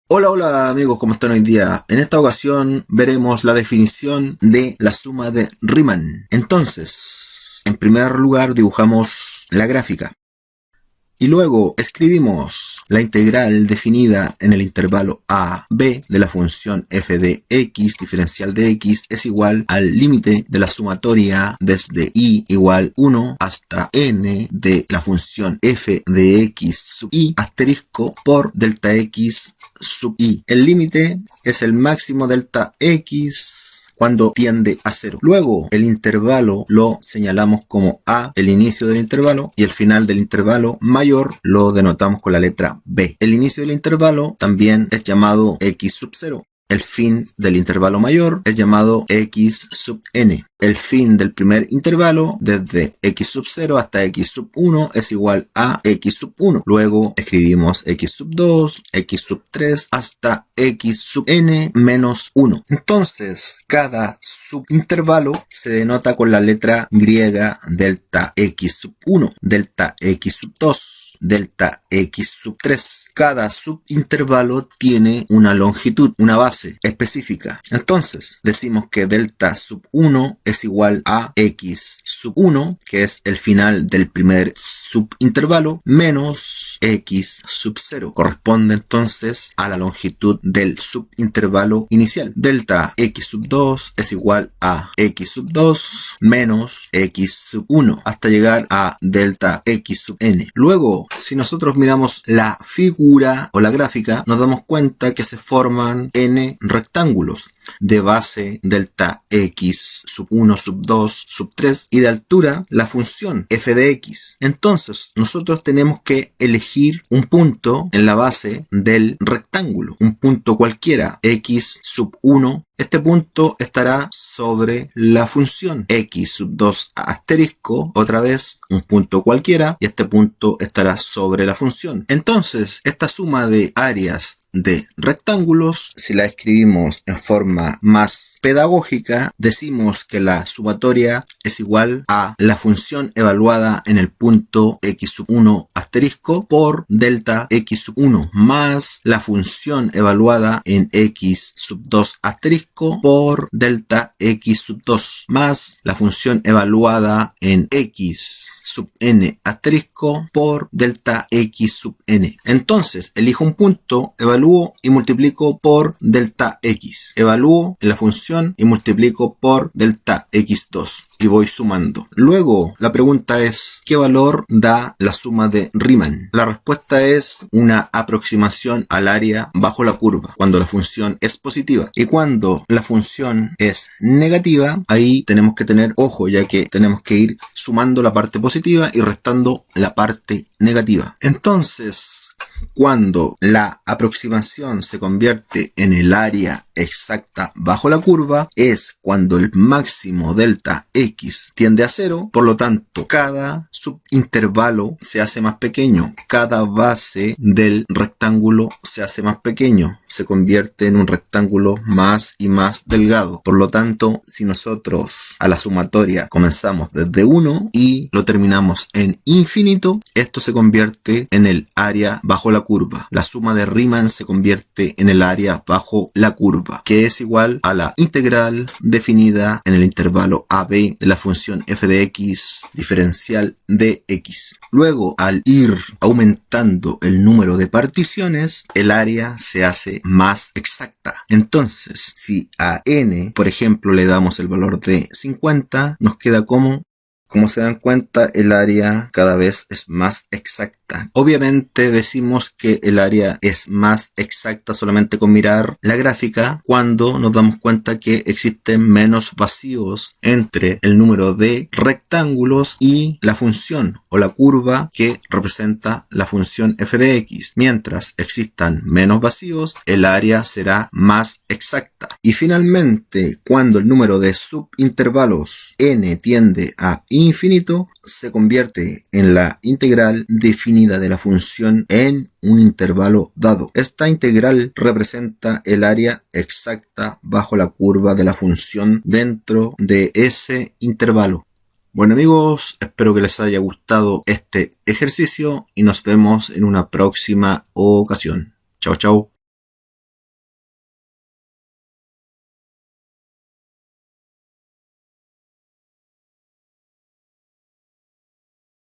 Hola amigos, ¿cómo están hoy día? En esta ocasión veremos la definición de la suma de Riemann. Entonces, en primer lugar dibujamos la gráfica. Y luego escribimos la integral definida en el intervalo a, b de la función f de x diferencial de x es igual al límite de la sumatoria desde i igual 1 hasta n de la función f de x sub i asterisco por delta x sub i. El límite es el máximo delta x cuando tiende a 0. Luego, el intervalo lo señalamos como A, el inicio del intervalo, y el final del intervalo mayor lo denotamos con la letra B. El inicio del intervalo también es llamado x sub 0. El fin del intervalo mayor es llamado x sub n. El fin del primer intervalo, desde x sub 0 hasta x sub 1, es igual a x sub 1. Luego escribimos x sub 2, x sub 3, hasta x sub n menos 1. Entonces, cada subintervalo se denota con la letra griega delta x sub 1, delta x sub 2, delta x sub 3. Cada subintervalo tiene una longitud, una base específica. Entonces, decimos que delta sub 1 es igual a x sub 1, que es el final del primer subintervalo, menos x sub 0. Corresponde entonces a la longitud del subintervalo inicial. Delta x sub 2 es igual a x sub 2 menos x sub 1 hasta llegar a delta x sub n. Luego, si nosotros miramos la figura o la gráfica, nos damos cuenta que se forman n rectángulos de base delta x sub 1, sub 2, sub 3 y de altura la función f de x. Entonces nosotros tenemos que elegir un punto en la base del rectángulo, un punto cualquiera, x sub 1. Este punto estará sobre la función x sub 2 asterisco, otra vez un punto cualquiera, y este punto estará sobre la función. Entonces, esta suma de áreas de rectángulos, si la escribimos en forma más pedagógica, decimos que la sumatoria es igual a la función evaluada en el punto x sub 1 asterisco por delta x sub 1 más la función evaluada en x sub 2 asterisco por delta x sub 2 más la función evaluada en x sub n asterisco por delta x sub n. Entonces, elijo un punto, evalúo y multiplico por delta x. Evalúo en la función y multiplico por delta x2 y voy sumando. Luego, la pregunta es, ¿qué valor da la suma de Riemann? La respuesta es una aproximación al área bajo la curva, cuando la función es positiva. Y cuando la función es negativa, ahí tenemos que tener ojo, ya que tenemos que ir sumando la parte positiva y restando la parte negativa. Entonces, cuando la aproximación se convierte en el área exacta bajo la curva, es cuando el máximo delta x tiende a 0, por lo tanto, cada subintervalo se hace más pequeño, cada base del rectángulo se hace más pequeño, se convierte en un rectángulo más y más delgado. Por lo tanto, si nosotros a la sumatoria comenzamos desde 1 y lo terminamos en infinito, esto se convierte en el área bajo la curva. La suma de Riemann se convierte en el área bajo la curva, que es igual a la integral definida en el intervalo AB de la función f de x diferencial de x. Luego, al ir aumentando el número de particiones, el área se hace más exacta. Entonces, si a n, por ejemplo, le damos el valor de 50, nos queda como se dan cuenta, el área cada vez es más exacta. Obviamente decimos que el área es más exacta solamente con mirar la gráfica cuando nos damos cuenta que existen menos vacíos entre el número de rectángulos y la función o la curva que representa la función f de x. Mientras existan menos vacíos, el área será más exacta. Y finalmente, cuando el número de subintervalos n tiende a infinito, se convierte en la integral definida de la función en un intervalo dado. Esta integral representa el área exacta bajo la curva de la función dentro de ese intervalo. Bueno amigos, espero que les haya gustado este ejercicio y nos vemos en una próxima ocasión. Chao, chao.